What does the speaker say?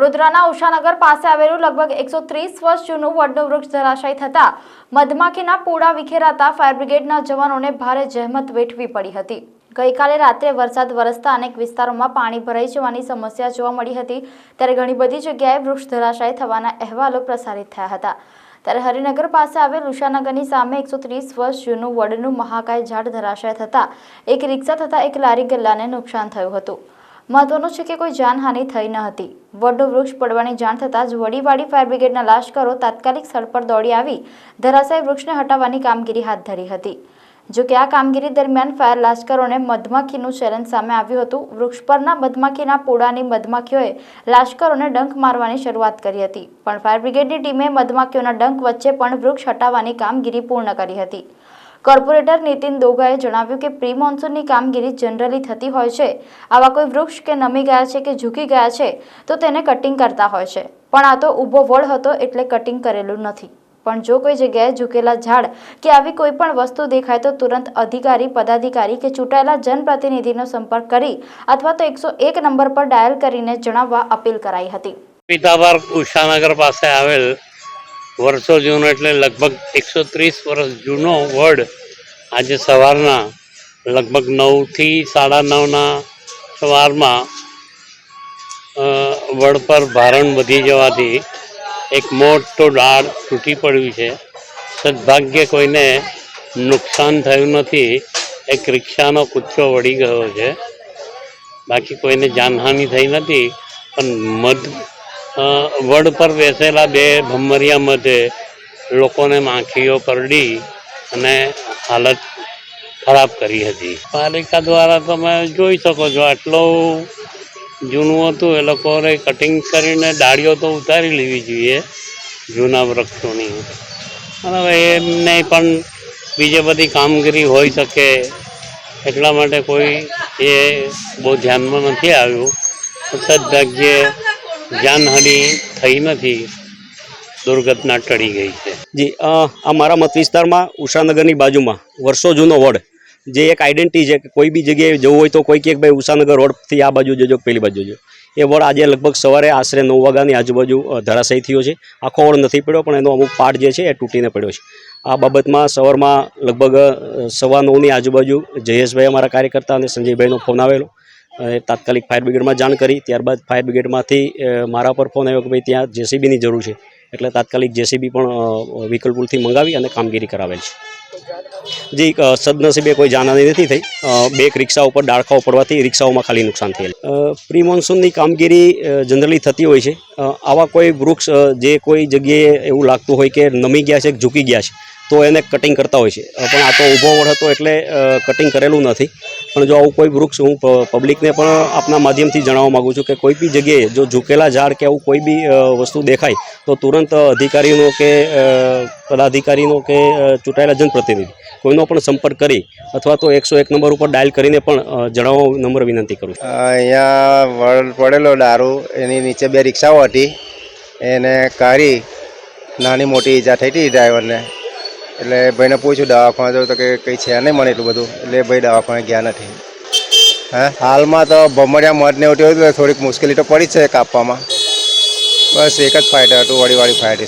વડોદરાના ઉષાનગર પાસે આવેલું લગભગ 130 વર્ષ જૂનું વડનું વૃક્ષ ધરાશાયી થતા મધમાખીના પૂડા વિખેરાતા ફાયર બ્રિગેડના જવાનોને ભારે જહેમત વેઠવી પડી હતી। ગઈકાલે રાત્રે વરસાદ વરસતા અનેક વિસ્તારોમાં પાણી ભરાઈ જવાની સમસ્યા જોવા મળી હતી, ત્યારે ઘણી બધી જગ્યાએ વૃક્ષ ધરાશાયી થવાના અહેવાલો પ્રસારિત થયા હતા। ત્યારે હરિનગર પાસે આવેલ ઉષાનગરની સામે 130 વર્ષ જૂનું વડનું મહાકાય ઝાડ ધરાશાયી થતા એક રિક્ષા તથા એક લારી ગલ્લાને નુકસાન થયું હતું। महत्वનું છે કે કોઈ જાનહાનિ થઈ ન હતી। વડનું વૃક્ષ પડવાની જાણ થતાં જ વડીવાડી ફાયર બ્રિગેડના લાશ્કરો તાત્કાલિક સ્થળ પર દોડી આવી ધરાશાયી વૃક્ષને હટાવવાની કામગીરી હાથ ધરી હતી। જો કે આ કામગીરી દરમિયાન ફાયર લાશ્કરોને મધમાખીનું ચેલેન્જ સામે આવ્યું હતું। વૃક્ષ પરના મધમાખીના પૂડાની મધમાખીઓએ લાશ્કરોને ડંખ મારવાની શરૂઆત કરી હતી, પણ ફાયર બ્રિગેડની ટીમે મધમાખીઓના ડંખ વચ્ચે પણ વૃક્ષ હટાવવાની કામગીરી પૂર્ણ કરી હતી। કોર્પોરેટર નીતિન દોગાએ જણાવ્યું કે પ્રી મોન્સૂનની કામગીરી જનરલી થતી હોય છે। આવા કોઈ વૃક્ષ કે નમી ગયા છે કે ઝૂકી ગયા છે તો તેને કટિંગ કરતા હોય છે, પણ આ તો ઊભો વડ હતો એટલે કટિંગ કરેલું નથી। પણ જો કોઈ જગ્યાએ ઝૂકેલા ઝાડ કે આવી કોઈ પણ વસ્તુ દેખાય તો તુરંત અધિકારી, પદાધિકારી કે ચૂંટાયેલા જનપ્રતિનિધિનો સંપર્ક કરી અથવા તો 101 નંબર પર ડાયલ કરીને જણાવવા અપીલ કરાઈ હતી। પીતાબાર ઉષાનગર પાસે આવેલ વર્ષો જૂનો એટલે લગભગ 130 વર્ષ જૂનો વડ આજે સવારના લગભગ 9 થી 9:30 સવારમાં વડ પર ભારણ વધી જવાથી એક મોટો ડાળ તૂટી પડ્યું છે। સદભાગ્ય કોઈને નુકસાન થયું નથી। એક રિક્ષાનો કૂચો વળી ગયો છે, બાકી કોઈને જાનહાનિ થઈ નથી। પણ વડ પર બેસેલા બે ભમરિયા મધે લોકોને માખીઓ કરડી અને હાલત ખરાબ કરી હતી। પાલિકા દ્વારા તમે જોઈ શકો છો, આટલું જૂનું હતું, એ લોકોને કટિંગ કરીને ડાળીઓ તો ઉતારી લેવી જોઈએ જૂના વૃક્ષોની। અને હવે એમને પણ બીજી બધી કામગીરી હોઈ શકે એટલા માટે કોઈ એ બહુ ધ્યાનમાં નથી આવ્યું। સદભાગ્યે જાનહાનિ થઈ નથી, દુર્ઘટના ટળી ગઈ છે। જી, અમારા મત વિસ્તારમાં ઉષાનગરની બાજુમાં વર્ષો જૂનો વડ જે એક આઈડેન્ટિટી છે કે કોઈ બી જગ્યાએ જવું હોય તો કોઈ કે ભાઈ ઉષાનગર રોડથી આ બાજુ જજો, પેલી બાજુ જજો। એ વડ આજે લગભગ સવારે આશરે 9 વાગ્યાની આજુબાજુ ધરાશાયી થયો છે। આખો વડ નથી પડ્યો, પણ એનો અમુક પાર્ટ જે છે એ તૂટીને પડ્યો છે। આ બાબતમાં સવારમાં લગભગ 9:15ની આજુબાજુ જયેશભાઈ અમારા કાર્યકર્તા અને સંજયભાઈનો ફોન આવેલો। તાત્કાલિક ફાયર બ્રિગેડમાં જાણ કરી, ત્યારબાદ ફાયર બ્રિગેડમાંથી મારા પર ફોન આવ્યો કે ભાઈ ત્યાં જેસીબીની જરૂર છે, એટલે તાત્કાલિક જેસીબી પણ વિકલપુરથી મંગાવી અને કામગીરી કરાવેલ છે। જી, સદનસીબે કોઈ જાનહાનિ નથી થઈ। બે રિક્ષાઓ પર ડાળખાઓ પડવાથી રિક્ષાઓમાં ખાલી નુકસાન થયેલ। પ્રી મોન્સૂનની કામગીરી જનરલી થતી હોય છે। આવા કોઈ વૃક્ષ જે કોઈ જગ્યાએ એવું લાગતું હોય કે નમી ગયા છે કે ઝૂકી ગયા છે તો એને કટિંગ કરતા હોય છે, પણ આ તો ઊભો વડ હતો એટલે કટિંગ કરેલું નથી। પણ જો આવું કોઈ વૃક્ષ, હું પબ્લિકને પણ આપના માધ્યમથી જણાવવા માગું છું કે કોઈ બી જગ્યાએ જો ઝૂકેલા ઝાડ કે આવું કોઈ બી વસ્તુ દેખાય તો તુરંત અધિકારીનો કે પદાધિકારીનો કે ચૂંટાયેલા જનપ્રતિનિધિ કોઈનો પણ સંપર્ક કરી અથવા તો 101 નંબર ઉપર ડાયલ કરીને પણ જણાવવા નમ્ર વિનંતી કરું છું। અહીંયા વડ પડેલો દારૂ, એની નીચે બે રિક્ષાઓ હતી, એને કાઢી નાની મોટી ઈજા થઈ હતી ડ્રાઈવરને। એટલે ભાઈને પૂછ્યું દવાખાને જવું તો કે કંઈ છે નહીં મને એટલું બધું, એટલે ભાઈ દવાખાને ગયા નથી। હા, હાલમાં તો ભમરિયા મધ ને એવું થોડીક મુશ્કેલી તો પડી જ છે કાપવામાં। બસ એક જ ફાઇટર હતું, વડીવાળી ફાઇટર।